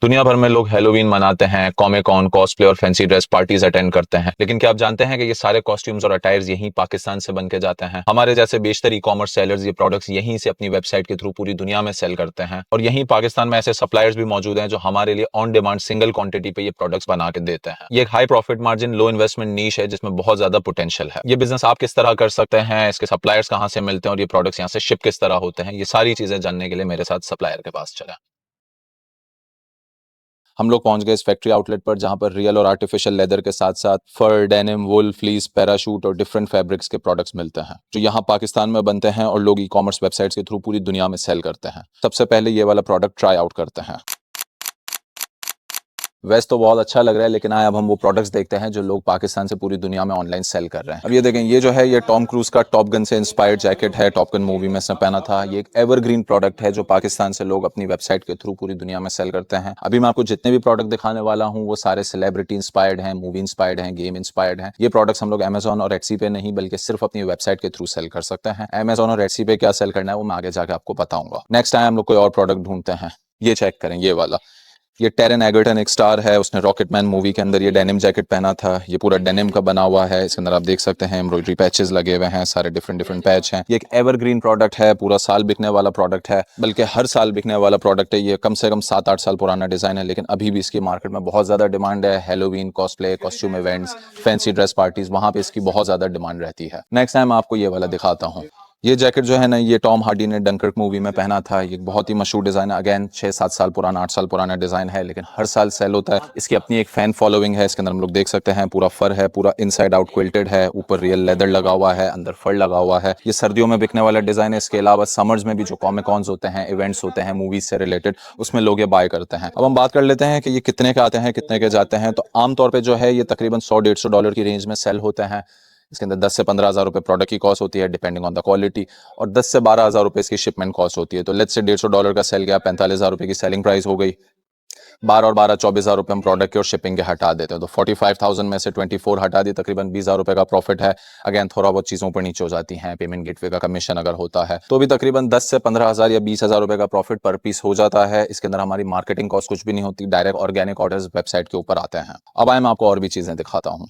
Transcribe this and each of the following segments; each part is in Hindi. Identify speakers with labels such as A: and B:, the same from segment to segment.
A: दुनिया भर में लोग हैलोवीन मनाते हैं, कॉमिक कॉन, कॉस्प्ले और फैंसी ड्रेस पार्टीज अटेंड करते हैं। लेकिन क्या आप जानते हैं कि ये सारे कॉस्ट्यूम्स और अटायर्स यहीं पाकिस्तान से बन के जाते हैं? हमारे जैसे बेशतर ई कॉमर्स सेलर्स ये प्रोडक्ट्स यहीं से अपनी वेबसाइट के थ्रू पूरी दुनिया में सेल करते हैं, और यहीं पाकिस्तान में ऐसे सप्लायर्स भी मौजूद हैं जो हमारे लिए ऑन डिमांड सिंगल क्वांटिटी पे ये प्रोडक्ट्स बना के देते हैं। ये एक हाई प्रॉफिट मार्जिन, लो इन्वेस्टमेंट नीश है जिसमें बहुत ज्यादा पोटेंशियल है। ये बिजनेस आप किस तरह कर सकते हैं, इसके सप्लायर्स कहाँ से मिलते हैं और ये प्रोडक्ट्स यहाँ से शिप किस तरह होते हैं, ये सारी चीजें जानने के लिए मेरे साथ सप्लायर के पास चलें। हम लोग पहुंच गए इस फैक्ट्री आउटलेट पर, जहां पर रियल और आर्टिफिशियल लेदर के साथ साथ फर, डेनिम, वुल, फ्लीस, पैराशूट और डिफरेंट फैब्रिक्स के प्रोडक्ट्स मिलते हैं जो यहाँ पाकिस्तान में बनते हैं और लोग ई कॉमर्स वेबसाइट्स के थ्रू पूरी दुनिया में सेल करते हैं। सबसे पहले ये वाला प्रोडक्ट ट्राई आउट करते हैं। वैसे तो बहुत अच्छा लग रहा है, लेकिन आए अब हम वो प्रोडक्ट्स देखते हैं जो लोग पाकिस्तान से पूरी दुनिया में ऑनलाइन सेल कर रहे हैं। अब ये देखें, ये जो है ये टॉम क्रूज का टॉप गन से इंस्पायर्ड जैकेट है। टॉप गन मूवी में इसने पहना था। ये एक एवरग्रीन प्रोडक्ट है जो पाकिस्तान से लोग अपनी वेबसाइट के थ्रू पूरी दुनिया में सेल करते हैं। अभी मैं आपको जितने भी प्रोडक्ट दिखाने वाला हूँ वो सारे सेलिब्रिटी इंस्पायर्ड हैं, मूवी इंस्पायर्ड हैं, गेम इंस्पायर्ड हैं। ये प्रोडक्ट्स हम लोग अमेजॉन और एटसी पे नहीं बल्कि सिर्फ अपनी वेबसाइट के थ्रू सेल कर सकते हैं। अमेजॉन और एटसी पे क्या सेल करना है वो मैं आगे जाकर आपको बताऊंगा। नेक्स्ट टाइम हम लोग कोई और प्रोडक्ट ढूंढते हैं। ये चेक करें, ये वाला। ये टेरन एगर्टन एक स्टार है, उसने रॉकेटमैन मूवी के अंदर ये डेनिम जैकेट पहना था। ये पूरा डेनिम का बना हुआ है। इसके अंदर आप देख सकते हैं एम्ब्रॉयडरी पैचेस लगे हुए हैं, सारे डिफरेंट डिफरेंट पैच हैं। ये एक एवरग्रीन प्रोडक्ट है, पूरा साल बिकने वाला प्रोडक्ट है, बल्कि हर साल बिकने वाला प्रोडक्ट है। ये कम से कम 7-8 साल पुराना डिजाइन है, लेकिन अभी भी इसकी मार्केट में बहुत ज्यादा डिमांड है। Halloween, cosplay, costume events, fancy dress parties, वहां पे इसकी बहुत ज्यादा डिमांड रहती है। नेक्स्ट टाइम आपको ये वाला दिखाता हूँ। ये जैकेट जो है ना, ये टॉम हार्डी ने डनकर्क मूवी में पहना था। ये बहुत ही मशहूर डिज़ाइन है। अगेन 6-7 साल पुराना, 8 साल पुराना डिज़ाइन है, लेकिन हर साल सेल होता है। इसकी अपनी एक फैन फॉलोइंग है। इसके अंदर हम लोग देख सकते हैं पूरा फर है, पूरा इनसाइड आउट क्विल्टेड है, ऊपर रियल लेदर लगा हुआ है, अंदर फर लगा हुआ है। ये सर्दियों में बिकने वाला डिज़ाइन है। इसके अलावा समर्स में भी जो कॉमिक कॉन्स होते हैं, इवेंट्स होते हैं मूवीज से रिलेटेड, उसमें लोग ये बाय करते हैं। अब हम बात कर लेते हैं कि ये कितने के आते हैं, कितने के जाते हैं। तो आमतौर पर जो है ये तकरीबन $100-150 की रेंज में सेल होते हैं। इसके अंदर 10 से 15 हज़ार रुपये प्रोडक्ट की कॉस्ट होती है डिपेंडिंग ऑन द क्वालिटी, और 10 से 12 हज़ार रुपये इसकी शिपमेंट कॉस्ट होती है। तो लेट्स से $150 का सेल गया, 45 हज़ार रुपये की सेलिंग प्राइस हो गई। 12 और 12 24 हज़ार रुपये हम प्रोडक्ट के और शिपिंग के हटा देते हैं। तो 45,000 में से 24 हटा दी, तकरीबन 20 हज़ार रुपये का प्रॉफिट है। अगेन थोड़ा बहुत चीज़ों पर नीचे हो जाती हैं, पेमेंट गेटवे का कमीशन अगर होता है तो भी तकरीबन 10 से 15 हज़ार या 20 हज़ार रुपये का प्रॉफिट पर पीस हो जाता है। इसके अंदर हमारी मार्केटिंग कॉस्ट कुछ भी नहीं होती, डायरेक्ट ऑर्गेनिक ऑर्डर्स वेबसाइट के ऊपर आते हैं। अब आए मैं आपको और भी चीज़ें दिखाता हूँ।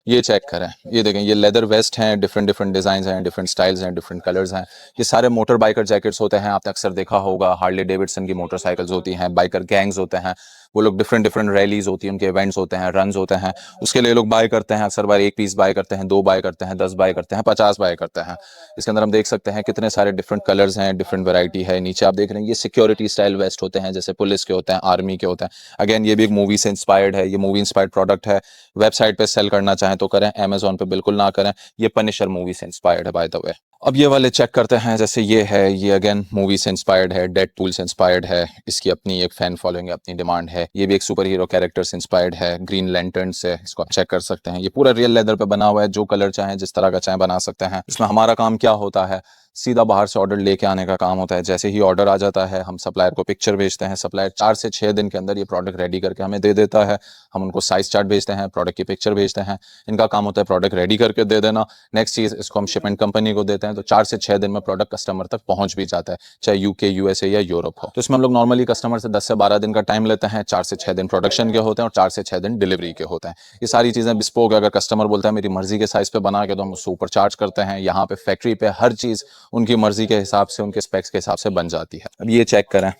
A: ये चेक करें, ये देखें, ये लेदर वेस्ट हैं, डिफरेंट डिफरेंट डिज़ाइंस हैं, डिफरेंट स्टाइल्स हैं, डिफरेंट कलर्स हैं। ये सारे मोटर बाइकर जैकेट्स होते हैं। आपने अक्सर देखा होगा हार्ले डेविडसन की मोटरसाइकिल्स होती हैं, बाइकर गैंग्स होते हैं। वो लोग डिफरेंट डिफरेंट रैलीज होती हैं, उनके इवेंट्स होते हैं, रन्स होते हैं, उसके लिए लोग बाय करते हैं। अक्सर बार एक पीस बाय करते हैं, 2 बाय करते हैं, 10 बाय करते हैं, 50 बाय करते हैं। इसके अंदर हम देख सकते हैं कितने सारे डिफरेंट कलर्स हैं, डिफरेंट वैरायटी है। नीचे आप देख रहे हैं ये सिक्योरिटी स्टाइल वेस्ट होते हैं, जैसे पुलिस के होते हैं, आर्मी के होते हैं। अगेन ये भी एक मूवी से इंस्पायर्ड है, ये मूवी इंस्पायर्ड प्रोडक्ट है। वेबसाइट पे सेल करना चाहें तो करें, अमेजॉन पे बिल्कुल ना करें। ये पनिशर मूवी से इंस्पायर्ड है बाय द वे। अब ये वाले चेक करते हैं, जैसे ये है, ये अगेन मूवी से इंस्पायर्ड है, डेडपूल से इंस्पायर्ड है। इसकी अपनी एक फैन फॉलोइंग है, अपनी डिमांड है। ये भी एक सुपर हीरो कैरेक्टर से इंस्पायर्ड है, ग्रीन लैंटर्न से। इसको आप चेक कर सकते हैं। ये पूरा रियल लेदर पे बना हुआ है, जो कलर चाहें, जिस तरह का चाहें बना सकते हैं। इसमें हमारा काम क्या होता है, सीधा बाहर से ऑर्डर लेके आने का काम होता है। जैसे ही ऑर्डर आ जाता है, हम सप्लायर को पिक्चर भेजते हैं। सप्लायर 4 से 6 दिन के अंदर ये प्रोडक्ट रेडी करके हमें दे देता है। हम उनको साइज चार्ट भेजते हैं, प्रोडक्ट की पिक्चर भेजते हैं। इनका काम होता है प्रोडक्ट रेडी करके दे देना। नेक्स्ट चीज़, इसको हम शिपमेंट कंपनी को देते हैं, तो 4 से 6 दिन में प्रोडक्ट कस्टमर तक पहुंच भी जाता है, चाहे यूके, यूएसए या यूरोप हो। तो इसमें हम लोग नॉर्मली कस्टमर से 10 से 12 दिन का टाइम लेते हैं। 4 से 6 दिन प्रोडक्शन के होते हैं और 4 से 6 दिन डिलीवरी के होते हैं। ये सारी चीज़ें बिस्पोक, अगर कस्टमर बोलता है मेरी मर्जी के साइज पे बना के, तो हम उससे ऊपर चार्ज करते हैं। यहाँ पे फैक्ट्री पे हर चीज़ उनकी मर्जी के हिसाब से, उनके स्पेक्स के हिसाब से बन जाती है। अब ये चेक करें,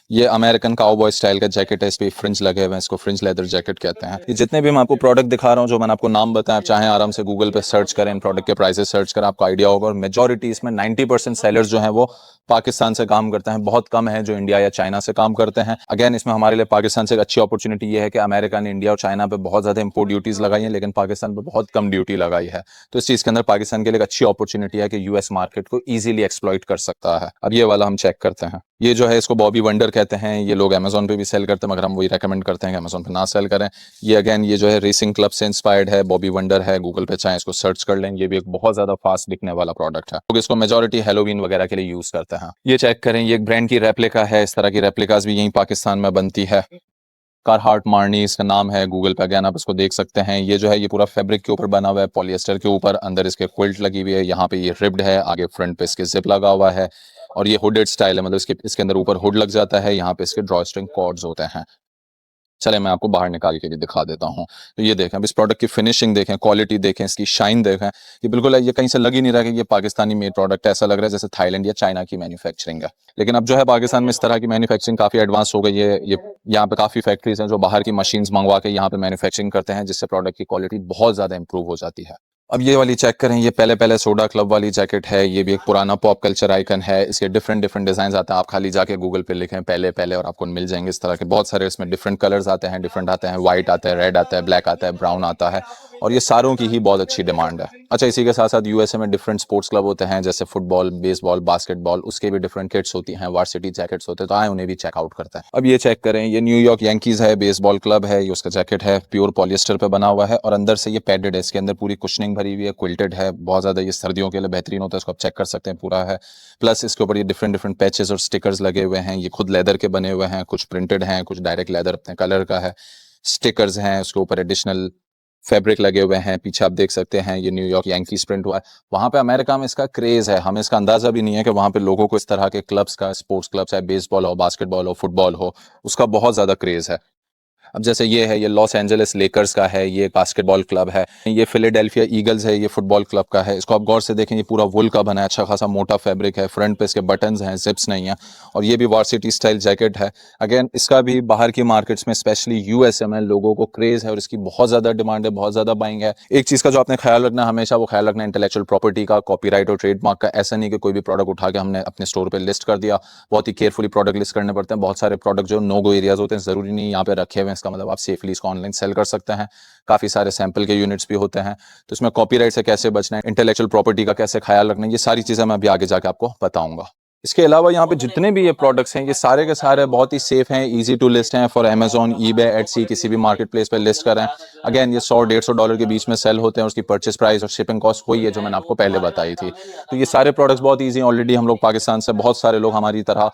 A: ये अमेरिकन काउबॉय स्टाइल का जैकेट है। इस पे फ्रिंज लगे हुए हैं, इसको फ्रिंज लेदर जैकेट कहते हैं। ये जितने भी मैं आपको प्रोडक्ट दिखा रहा हूँ, जो मैंने आपको नाम बताया, आप चाहें आराम से गूगल पे सर्च करें, इन प्रोडक्ट के प्राइसेस सर्च करें, आपको आइडिया होगा। और मेजॉरिटी इसमें 90% सेलर्स जो हैं वो पाकिस्तान से काम करते हैं। बहुत कम है जो इंडिया या चाइना से काम करते हैं। अगेन इसमें हमारे लिए पाकिस्तान से एक अच्छी अपॉर्चुनिटी ये है कि अमेरिका ने इंडिया और चाइना पे बहुत ज़्यादा इंपोर्ट ड्यूटीज़ लगाई हैं, लेकिन पाकिस्तान पे बहुत कम ड्यूटी लगाई है। तो इस चीज़ के अंदर पाकिस्तान के लिए एक अच्छी अपॉर्चुनिटी है कि यूएस मार्केट को ईजिली एक्सप्लॉइट कर सकता है। अब ये वाला हम चेक करते हैं। ये जो है इसको बॉबी वंडर कहते हैं। ये लोग अमेजोन पे भी सेल करते हैं, मगर हम वही रेकमेंड करते हैं कि अमेजोन पे ना सेल करें। ये अगेन ये जो है रेसिंग क्लब से इंस्पायर्ड है, बॉबी वंडर है। गूगल पे चाहें इसको सर्च कर लें। ये भी एक बहुत ज़्यादा फास्ट बिकने वाला प्रोडक्ट है। लोग इसको मेजॉरिटी हेलोवीन वगैरह के लिए यूज़ करते हैं। ये चेक करें, ये एक ब्रांड की रेप्लिका है। इस तरह की रेप्लिकाज भी यहीं पाकिस्तान में बनती है। कारहार्ट मार्नी इसका नाम है। गूगल पे अगेन आप इसको देख सकते हैं। ये जो है ये पूरा फैब्रिक के ऊपर बना हुआ है, पॉलिएस्टर के ऊपर। अंदर इसके क्विल्ट लगी हुई है, यहाँ पे ये रिब्ड है, आगे फ्रंट पे इसके जिप लगा हुआ है। और ये हुडेड स्टाइल है, मतलब इसके अंदर ऊपर हुड लग जाता है, यहाँ पे इसके ड्रॉ स्ट्रिंग कॉर्ड्स होते हैं। चले मैं आपको बाहर निकाल के भी दिखा देता हूँ। तो ये देखें, अब इस प्रोडक्ट की फिनिशिंग देखें, क्वालिटी देखें, इसकी शाइन देखें, ये बिल्कुल ये कहीं से लग ही नहीं रहा कि ये पाकिस्तानी मेड प्रोडक्ट है। ऐसा लग रहा है जैसे थाईलैंड या चाइना की मैन्युफैक्चरिंग है। लेकिन अब जो है पाकिस्तान में इस तरह की मैन्युफैक्चरिंग काफ़ी एडवांस हो गई है। ये यहाँ पे काफ़ी फैक्ट्रीज हैं जो बाहर की मशीन्स मंगवा के यहाँ पे मैन्युफैक्चरिंग करते हैं, जिससे प्रोडक्ट की क्वालिटी बहुत ज़्यादा इंप्रूव हो जाती है। अब ये वाली चेक करें, ये पहले पहले सोडा क्लब वाली जैकेट है। ये भी एक पुराना पॉप कल्चर आइकन है। इसके डिफरेंट डिफरेंट डिजाइन आते हैं, आप खाली जाके गूगल पे लिखें पहले पहले और आपको मिल जाएंगे इस तरह के बहुत सारे। इसमें डिफरेंट कलर्स आते हैं, डिफरेंट आते हैं, व्हाइट आता है, रेड आता है, ब्लैक आता है, ब्राउन आता है, और ये सारों की ही बहुत अच्छी डिमांड है। अच्छा, इसी के साथ साथ यूएसए में डिफरेंट स्पोर्ट्स क्लब होते हैं, जैसे फुटबॉल, बेसबॉल, बास्केटबॉल, उसके भी डिफरेंट किट्स होती हैं, वार्सिटी जैकेट्स होते हैं, तो आए उन्हें भी चेकआउट करते हैं। अब ये चेक करें, ये न्यूयॉर्क यांकीज है, बेसबॉल क्लब है, ये उसका जैकेट है, प्योर पॉलिएस्टर पे बना हुआ है और अंदर से ये पैडेड है, इसके अंदर पूरी कुशनिंग भरी हुई है, क्विल्टेड है, बहुत ज़्यादा ये सर्दियों के लिए बेहतरीन होता है, इसको आप चेक कर सकते हैं, पूरा है। प्लस इसके ऊपर ये डिफरेंट डिफरेंट पैचेस और स्टिकर्स लगे हुए हैं, ये खुद लेदर के बने हुए हैं, कुछ प्रिंटेड हैं, कुछ डायरेक्ट लेदर अपने कलर का है, स्टिकर्स हैं, उसके ऊपर एडिशनल फैब्रिक लगे हुए हैं। पीछे आप देख सकते हैं ये न्यूयॉर्क यांकीज प्रिंट हुआ है। वहाँ पे अमेरिका में इसका क्रेज़ है, हमें इसका अंदाज़ा भी नहीं है कि वहाँ पे लोगों को इस तरह के क्लब्स का, स्पोर्ट्स क्लब्स है, बेसबॉल हो, बास्केटबॉल हो, फुटबॉल हो, उसका बहुत ज़्यादा क्रेज़ है। अब जैसे ये है, ये लॉस एंजलिस लेकर्स का है, ये बास्केटबॉल क्लब है। ये फिलाडेल्फिया ईगल्स है, ये फुटबॉल क्लब का है। इसको आप गौर से देखें, ये पूरा वुल का बना है, अच्छा खासा मोटा फैब्रिक है, फ्रंट पे इसके बटन्स हैं, जिप्स नहीं है, और ये भी वार्सिटी स्टाइल जैकेट है। अगेन इसका भी बाहर की मार्केट्स में, स्पेशली यूएसए में, लोगों को क्रेज है और इसकी बहुत ज़्यादा डिमांड है, बहुत ज़्यादा बाइंग है। एक चीज़ का जो आपने ख्याल रखना हमेशा, वो ख्याल रखना इंटेलेक्चुअल प्रॉपर्टी का, कॉपीराइट और ट्रेडमार्क का। ऐसा नहीं कि कोई भी प्रोडक्ट उठा के हमने अपने स्टोर पर लिस्ट कर दिया, बहुत ही केयरफुली प्रोडक्ट लिस्ट करने पड़ते हैं। बहुत सारे प्रोडक्ट जो नो गो एरियाज होते हैं, ज़रूरी नहीं यहाँ पे रखे हुए हैं, इसका मतलब आप सेफली ऑनलाइन सेल कर सकते हैं। काफी सारे सैंपल के यूनिट्स भी होते हैं, तो इसमें कॉपीराइट से कैसे बचना है, इंटेलेक्चुअल प्रॉपर्टी का कैसे ख्याल रखना है, ये सारी चीजें मैं अभी आगे जाके आपको बताऊंगा। इसके अलावा यहाँ पे जितने भी ये प्रोडक्ट्स हैं, ये सारे के सारे बहुत ही सेफ हैं, इजी टू लिस्ट हैं फॉर अमेजॉन, ईबे, एटसी, किसी भी मार्केट प्लेस पे लिस्ट करें। अगेन ये $100-150 के बीच में सेल होते हैं, उसकी परचेस प्राइस और शिपिंग कॉस्ट वही है जो मैंने आपको पहले बताई थी। तो ये सारे प्रोडक्ट्स बहुत ईजी, ऑलरेडी हम लोग पाकिस्तान से बहुत सारे लोग हमारी तरह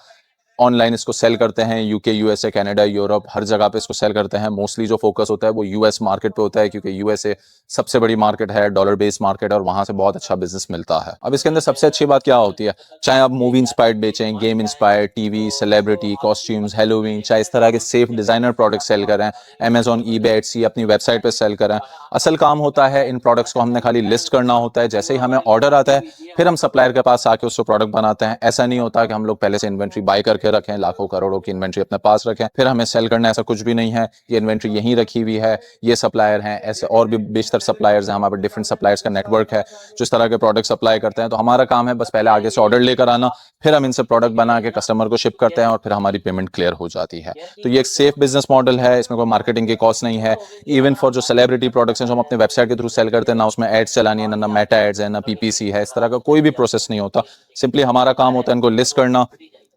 A: ऑनलाइन इसको सेल करते हैं, यूके, यूएसए, कनाडा, यूरोप, हर जगह पे इसको सेल करते हैं। मोस्टली जो फोकस होता है वो यूएस मार्केट पे होता है, क्योंकि यूएसए सबसे बड़ी मार्केट है, डॉलर बेस्ड मार्केट है, और वहां से बहुत अच्छा बिजनेस मिलता है। अब इसके अंदर सबसे अच्छी बात क्या होती है, चाहे आप मूवी इंस्पायर्ड बेचें, game inspired, TV, celebrity, costumes, Halloween, चाहे इस तरह के सेफ डिजाइनर प्रोडक्ट सेल करें, अमेजॉन, ईबे, एटसी, अपनी वेबसाइट पर सेल करें, असल काम होता है इन प्रोडक्ट्स को हमने खाली लिस्ट करना होता है। जैसे ही हमें ऑर्डर आता है, फिर हम सप्लायर के पास आके उसको प्रोडक्ट बनाते हैं। ऐसा नहीं होता कि हम लोग पहले से इन्वेंट्री बाय करके रखें, लाखों करोड़ों की इन्वेंट्री अपने पास रखें, फिर हमें सेल करना, ऐसा कुछ भी नहीं है। ये इन्वेंट्री यहीं रखी हुई है, ये सप्लायर हैं, ऐसे और भी बेशतर सप्लायर्स हैं, हमारे पास डिफरेंट सप्लायर्स का नेटवर्क है जो इस तरह के प्रोडक्ट सप्लाई करते हैं। तो हमारा काम है बस पहले आगे से ऑर्डर लेकर आना, फिर हम इनसे प्रोडक्ट बना के कस्टमर को शिप करते हैं और फिर हमारी पेमेंट क्लियर हो जाती है। तो ये एक सेफ बिजनेस मॉडल है, इसमें कोई मार्केटिंग की कॉस्ट नहीं है। इवन फॉर जो सेलिब्रिटी प्रोडक्ट्स हैं जो हम अपने वेबसाइट के थ्रू सेल करते हैं, ना उसमें एड्स चलानी है, ना मेटा एड्स है, ना पीपीसी है, इस तरह का कोई भी प्रोसेस नहीं होता। सिंपली हमारा काम होता है इनको लिस्ट करना,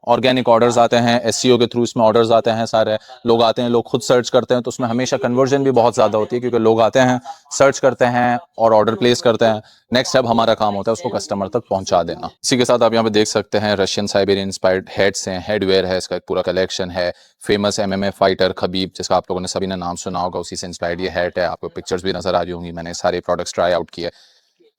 A: ऑर्गेनिक ऑर्डर्स आते हैं, एसईओ के थ्रू इसमें ऑर्डर्स आते हैं, सारे लोग आते हैं, लोग खुद सर्च करते हैं, तो उसमें हमेशा कन्वर्जन भी बहुत ज़्यादा होती है, क्योंकि लोग आते हैं, सर्च करते हैं और ऑर्डर प्लेस करते हैं। नेक्स्ट स्टेप हमारा काम होता है उसको कस्टमर तक पहुंचा देना। इसी के साथ आप यहाँ पे देख सकते हैं रशियन साइबेरियन इंस्पायर्ड हेड्स हैं, हेडवेयर है, इसका एक पूरा कलेक्शन है। फेमस एमएमए फाइटर खबीब, जिसका आप लोगों ने सभी ने नाम सुना होगा, उसी से इंस्पायर्ड ये हैट है। आपको पिक्चर्स भी नजर आ रही होंगी, मैंने सारे प्रोडक्ट्स ट्राई आउट किए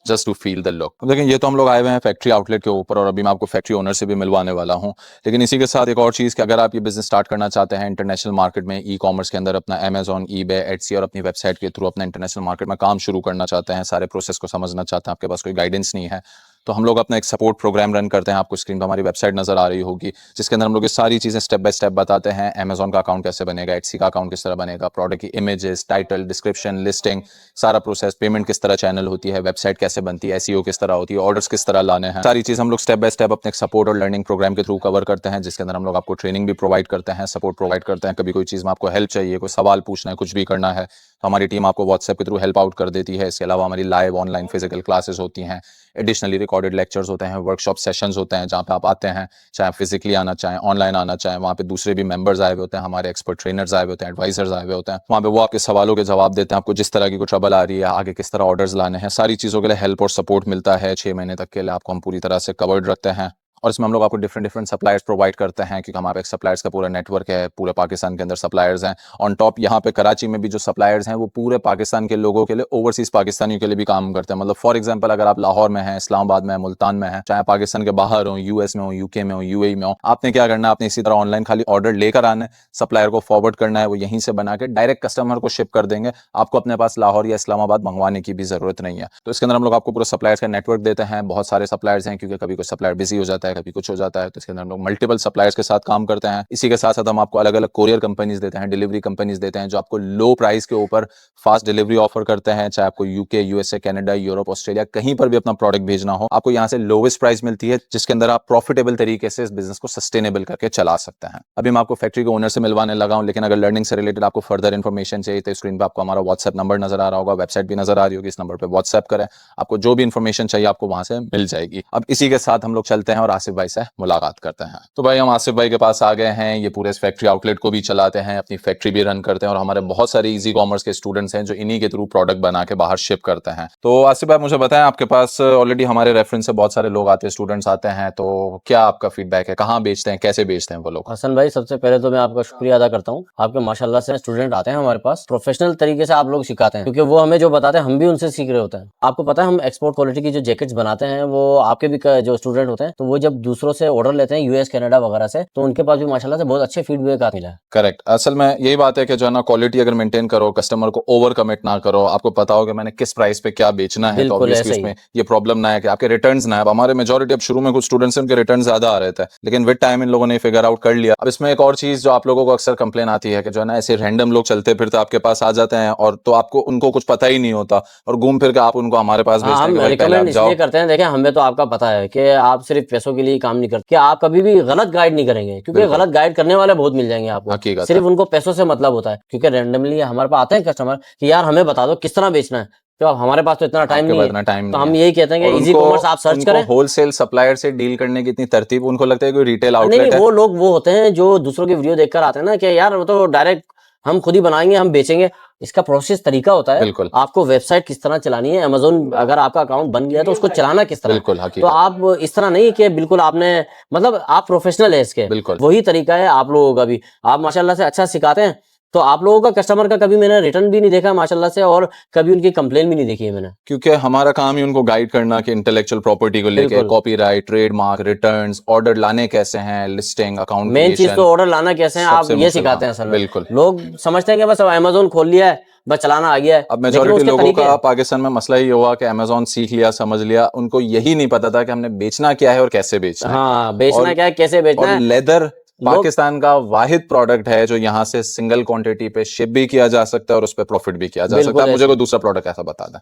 A: just to feel the look. लेकिन ये तो हम लोग आए हुए हैं फैक्ट्री आउटलेट के ऊपर, और अभी मैं आपको फैक्ट्री ओनर से भी मिलवाने वाला हूँ। लेकिन इसी के साथ एक और चीज़ कि अगर आप ये बिजनेस स्टार्ट करना चाहते हैं इंटरनेशनल मार्केट में, ई कॉमर्स के अंदर अपना अमेजॉन, ईबे, एटसी और अपनी वेबसाइट के थ्रू अपना इंटरनेशनल मार्केट में काम शुरू करना चाहते हैं, सारे प्रोसेस को समझना चाहते हैं, आपके पास कोई गाइडेंस नहीं है, तो हम लोग अपना एक सपोर्ट प्रोग्राम रन करते हैं। आपको स्क्रीन पर हमारी वेबसाइट नजर आ रही होगी, जिसके अंदर हम लोग ये सारी चीज़ें स्टेप बाय स्टेप बताते हैं। अमेजॉन का अकाउंट कैसे बनेगा, एटसी का अकाउंट किस तरह बनेगा, प्रोडक्ट की इमेजेस, टाइटल, डिस्क्रिप्शन, लिस्टिंग, सारा प्रोसेस, पेमेंट किस तरह चैनल होती है, वेबसाइट कैसे बनती है, एसईओ किस तरह होती है, ऑर्डर्स किस तरह लाने हैं, सारी चीज़ हम लोग स्टेप बाय स्टेप अपने सपोर्ट और लर्निंग प्रोग्राम के थ्रू कवर करते हैं, जिसके अंदर हम लोग आपको ट्रेनिंग भी प्रोवाइड करते हैं, सपोर्ट प्रोवाइड करते हैं। कभी कोई चीज़ में आपको हेल्प चाहिए, कोई सवाल पूछना है, कुछ भी करना है, तो हमारी टीम आपको व्हाट्सएप के थ्रू हेल्प आउट कर देती है। इसके अलावा हमारी लाइव ऑनलाइन फिजिकल क्लासेस होती हैं, एडिशनली रिकॉर्डेड लेक्चर्स होते हैं, वर्कशॉप सेशंस होते हैं, जहाँ पे आप आते हैं, चाहे फिजिकली आना चाहें, ऑनलाइन आना चाहें, वहाँ पे दूसरे भी मेंबर्स आए हुए होते हैं, हमारे एक्सपर्ट ट्रेनर्स आए हुए होते हैं, एडवाइजर्स आए हुए होते हैं, वहाँ पे वो आपके सवालों के जवाब देते हैं। आपको जिस तरह की कोई ट्रबल आ रही है, आगे किस तरह ऑर्डर्स लाने हैं, सारी चीज़ों के लिए हेल्प और सपोर्ट मिलता है। 6 महीने तक के लिए आपको हम पूरी तरह से कवर्ड रखते हैं। और इसमें हम लोग आपको डिफरेंट डिफरेंट सप्लायर्स प्रोवाइड करते हैं, क्योंकि हमारे सप्लायर्स का पूरा नेटवर्क है, पूरे पाकिस्तान के अंदर सप्लायर्स हैं। ऑन टॉप यहाँ पे कराची में भी जो सप्लायर्स हैं वो पूरे पाकिस्तान के लोगों के लिए, ओवरसीज पाकिस्तानियों के लिए भी काम करते हैं। मतलब फॉर एग्जांपल अगर आप लाहौर में हैं, इस्लामाबाद में, मुल्तान में हैं, चाहे पाकिस्तान के बाहर हो, यूएस में हो, यूके में हो, यूएई में हो, आपने क्या करना है, आपने इसी तरह ऑनलाइन खाली ऑर्डर लेकर आना है, सप्लायर को फॉरवर्ड करना है, वो यहीं से बना के डायरेक्ट कस्टमर को शिप कर देंगे। आपको अपने पास लाहौर या इस्लामाबाद मंगवाने की भी जरूरत नहीं है। तो इसके अंदर हम लोग आपको पूरा सप्लायर्स का नेटवर्क देते हैं। बहुत सारे सप्लायर्स हैं, क्योंकि कभी कोई सप्लायर बिजी हो जाता है, कभी कुछ हो जाता है, तो इसके अंदर हम लोग मल्टीपल सप्लायर्स के साथ काम करते हैं। इसी के साथ साथ हम आपको अलग अलग कोरियर कंपनीज देते हैं, डिलीवरी कंपनीज देते हैं, जो आपको लो प्राइस के ऊपर फास्ट डिलीवरी ऑफर करते हैं। चाहे आपको UK, USA, Canada, Europe, Australia कहीं पर भी अपना प्रोडक्ट भेजना हो, आपको यहाँ से लोवेस्ट प्राइस मिलती है, जिसके अंदर आप प्रॉफिटेबल तरीके से इस बिजनेस को सस्टेनेबल करके चला सकते हैं। अभी मैं आपको फैक्ट्री के ओनर से मिलवाने लगा हूं, लेकिन अगर लर्निंग से रिलेटेड आपको फर्दर इन्फॉर्मेशन चाहिए तो स्क्रीन पे आपको हमारा व्हाट्सएप नंबर नजर आ रहा होगा, वेबसाइट भी नजर आ रही होगी, इस नंबर पे व्हाट्सएप करें, आपको जो भी इन्फॉर्मेशन चाहिए आपको वहां से मिल जाएगी। अब इसी के साथ हम लोग चलते हैं और आसिफ भाई से मुलाकात करते हैं। तो भाई हम आसिफ भाई के पास आ गए हैं, ये पूरे फैक्ट्री आउटलेट को भी चलाते हैं, अपनी फैक्ट्री भी रन करते हैं, और हमारे बहुत सारे इजी कॉमर्स के स्टूडेंट्स हैं जो इन्हीं के थ्रू प्रोडक्ट बना के बाहर शिप करते हैं। तो आसिफ भाई मुझे बताएं, आपके पास ऑलरेडी हमारे रेफरेंस से बहुत सारे लोग आते हैं, स्टूडेंट्स आते हैं, तो क्या आपका फीडबैक है, कहाँ बेचते हैं, कैसे बेचते हैं वो लोग?
B: हसन भाई, सबसे पहले तो मैं आपका शुक्रिया अदा करता हूँ। आपके माशाल्लाह से स्टूडेंट आते हैं हमारे पास, प्रोफेशनल तरीके से आप लोग सिखाते हैं, क्योंकि वो हमें जो बताते हैं हम भी उनसे सीख रहे होते हैं। आपको पता है हम एक्सपोर्ट क्वालिटी की जो जैकेट्स बनाते हैं, वो आपके भी जो स्टूडेंट होते हैं, तो वो जब दूसरों से ऑर्डर लेते हैं यूएस, कनाडा वगैरह से, तो उनके पास भी माशाल्लाह से बहुत अच्छे फीडबैक मिला है।
A: करेक्ट, असल में यही बात है कि जो है ना, क्वालिटी अगर मेंटेन करो, कस्टमर को ओवर कमिट ना करो, आपको पता हो कि मैंने किस प्राइस पे क्या बेचना है, तो ऑब्वियसली उसमें ये प्रॉब्लम ना है कि आपके रिटर्न्स ना है। अब हमारे मेजॉरिटी, अब शुरू में कुछ स्टूडेंट्स उनके रिटर्न ज्यादा आ रहे थे, लेकिन विद टाइम इन लोगों ने फिगर आउट कर लिया। अब इसमें एक और चीज जो आप लोगों को अक्सर कंप्लेन आती है कि जो है ना, ऐसे रैंडम लोग चलते फिरते आपके पास आ जाते हैं, और तो आपको उनको कुछ पता ही नहीं होता, और घूम फिर के आप उनको हमारे पास भेजते हैं कि भाई पहले आप जाओ।
B: इसलिए करते हैं, देखें हमें तो आपका पता है कि आप सिर्फ पैसों के लिए काम नहीं करते, कि आप कभी भी गलत गाइड नहीं करेंगे, क्योंकि गलत गाइड करने वाले बहुत मिल जाएंगे आपको, सिर्फ उनको पैसों से मतलब होता है। क्योंकि रैंडमली हमारे पास आते हैं कस्टमर कि यार हमें बता दो किस तरह बेचना है, तो अब हमारे पास तो इतना टाइम नहीं है, तो हम यही कहते हैं कि इजी कॉमर्स आप सर्च करें।
A: होलसेल सप्लायर से डील करने की इतनी तरतीब, उनको लगता है कोई रिटेल आउटलेट है।
B: वो लोग वो होते हैं जो दूसरों की वीडियो देखकर आते हैं ना, कि यार वो तो डायरेक्ट हम खुद ही बनाएंगे, हम बेचेंगे। इसका प्रोसेस तरीका होता है,
A: बिल्कुल।
B: आपको वेबसाइट किस तरह चलानी है, अमेज़न अगर आपका अकाउंट बन गया तो उसको चलाना किस तरह,
A: बिल्कुल,
B: तो आप इस तरह नहीं कि बिल्कुल आपने, मतलब आप प्रोफेशनल है इसके,
A: बिल्कुल
B: वही तरीका है आप लोगों का भी। आप माशाल्लाह से अच्छा सिखाते हैं, तो आप लोगों का कस्टमर का कभी मैंने रिटर्न भी नहीं देखा माशाल्लाह से, और कभी उनकी कंप्लेन भी नहीं देखी है मैंने,
A: क्योंकि हमारा काम ही उनको गाइड करना कि इंटेलेक्चुअल प्रॉपर्टी को लेके, कॉपीराइट, ट्रेडमार्क, रिटर्न्स, ऑर्डर लाने कैसे हैं, लिस्टिंग, अकाउंट,
B: मेन चीज तो ऑर्डर लाना कैसे है, आप ये सिखाते हैं सर।
A: बिल्कुल,
B: लोग समझते हैं कि बस अमेज़न खोल लिया है, बस चलाना आ गया है।
A: अब मेजॉरिटी लोगों का पाकिस्तान में मसला ये हुआ कि अमेज़न सीख लिया, समझ लिया, उनको यही नहीं पता था कि हमने बेचना क्या है और कैसे बेचना है।
B: हाँ, बेचना क्या है, कैसे बेचना है।
A: लेदर पाकिस्तान का वाहिद प्रोडक्ट है जो यहाँ से सिंगल क्वांटिटी पे शिप भी किया जा सकता है और उस पे प्रॉफिट भी किया जा सकता है। मुझे कोई दूसरा प्रोडक्ट ऐसा बता दें।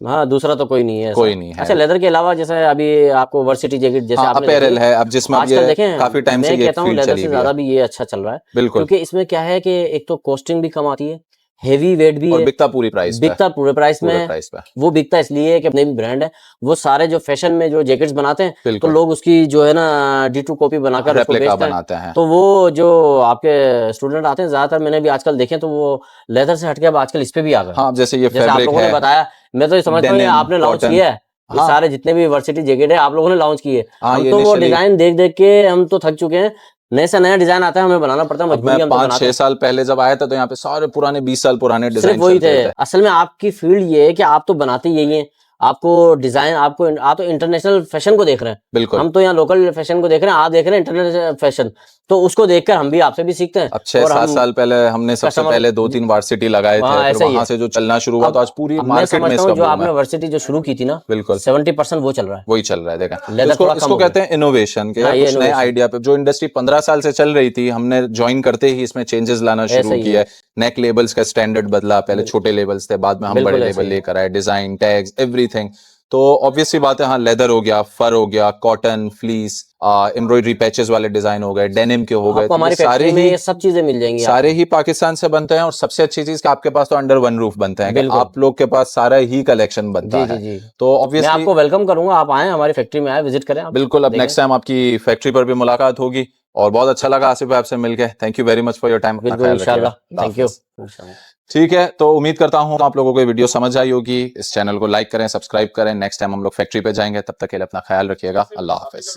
B: हाँ, दूसरा तो कोई नहीं है,
A: कोई नहीं है।
B: अच्छा, लेदर के अलावा जैसे अभी आपको वर्सिटी जैकेट जैसे आपने
A: अपैरल है, अब जिसमें
B: आजकल देखें,
A: काफी टाइम से ये
B: कहता हूँ लेदर से ज्यादा भी ये अच्छा चल रहा है,
A: बिल्कुल,
B: क्योंकि इसमें क्या है कि एक तो कॉस्टिंग भी कम आती है, हेवी वेट भी
A: और
B: है,
A: बिकता पूरी प्राइस पे,
B: बिकता पूरे प्राइस में। वो बिकता इसलिए कि अपने भी ब्रांड है, वो सारे जो फैशन में जो जैकेट्स बनाते हैं, तो लोग उसकी जो है ना D2 कॉपी बनाकर उसको बेचते हैं। तो वो जो आपके स्टूडेंट आते हैं ज्यादातर, मैंने भी आजकल देखे, तो वो लेदर से हटके अब आजकल इस पे भी आ गए।
A: हाँ, जैसे ये
B: आप लोगों ने बताया, मैं तो ये समझता हूँ आपने लॉन्च किया है, सारे जितने भी वर्सिटी जैकेट है आप लोगों ने लॉन्च किए। हम तो वो डिजाइन देख देख के हम तो थक चुके हैं, नए से नया डिजाइन आता है, हमें बनाना पड़ता है, मजबूरी हम
A: 5-6 साल पहले जब आया था तो यहाँ पे सारे पुराने 20 साल पुराने डिजाइन
B: वही थे। असल में आपकी फील्ड ये है कि आप तो बनाते यही हैं, आपको डिजाइन, आपको आप तो इंटरनेशनल फैशन को देख रहे हैं, बिल्कुल, हम तो यहाँ लोकल फैशन को देख रहे हैं, आप देख रहे हैं इंटरनेशनल फैशन, तो उसको देखकर हम भी आपसे भी सीखते हैं।
A: अब 6-7 साल पहले हमने सबसे पहले 2-3 वर्सिटी लगाए थे, फिर वहां से जो चलना शुरू हुआ तो आज पूरी मार्केट में इसका
B: जो आपने वर्सिटी जो शुरू की थी ना, बिल्कुल 70% वो चल रहा है,
A: वही चल रहा है। देखा, इसको कहते हैं इनोवेशन के, कुछ नए आइडिया पे। जो इंडस्ट्री 15 साल से चल रही थी, हमने ज्वाइन करते ही इसमें चेंजेस लाना शुरू किया। नेक लेबल्स का स्टैंडर्ड बदला, पहले छोटे लेबल्स थे, बाद में हम बड़े लेबल लेकर आए, डिजाइन, टैग्स, एवरीथिंग। तो ऑब्वियसली बात है, हाँ, लेदर हो गया, फर हो गया, कॉटन, फ्लीस, एम्ब्रॉयडरी पैचेस वाले डिजाइन हो गए, डेनिम के हो गए,
B: हमारी सारे ही ये सब चीजें मिल जाएंगी,
A: सारे ही पाकिस्तान से बनते हैं। और सबसे अच्छी चीज कि आपके पास तो अंडर वन रूफ बनते हैं, आप लोग के पास सारा ही कलेक्शन बनता है। तो ऑब्वियसली
B: मैं आपको वेलकम करूंगा, आप आए हमारी फैक्ट्री में, आए विजिट करें।
A: बिल्कुल, अब नेक्स्ट टाइम आपकी फैक्ट्री पर भी मुलाकात होगी, और बहुत अच्छा लगा आसिफ भाई आपसे मिलकर। Thank you very much for your time.
B: Thank you.
A: ठीक है, तो उम्मीद करता हूँ आप लोगों को ये वीडियो समझ आई होगी। इस चैनल को लाइक करें, सब्सक्राइब करें। नेक्स्ट टाइम हम लोग फैक्ट्री पे जाएंगे, तब तक के लिए अपना ख्याल रखिएगा। अल्लाह हाफिज।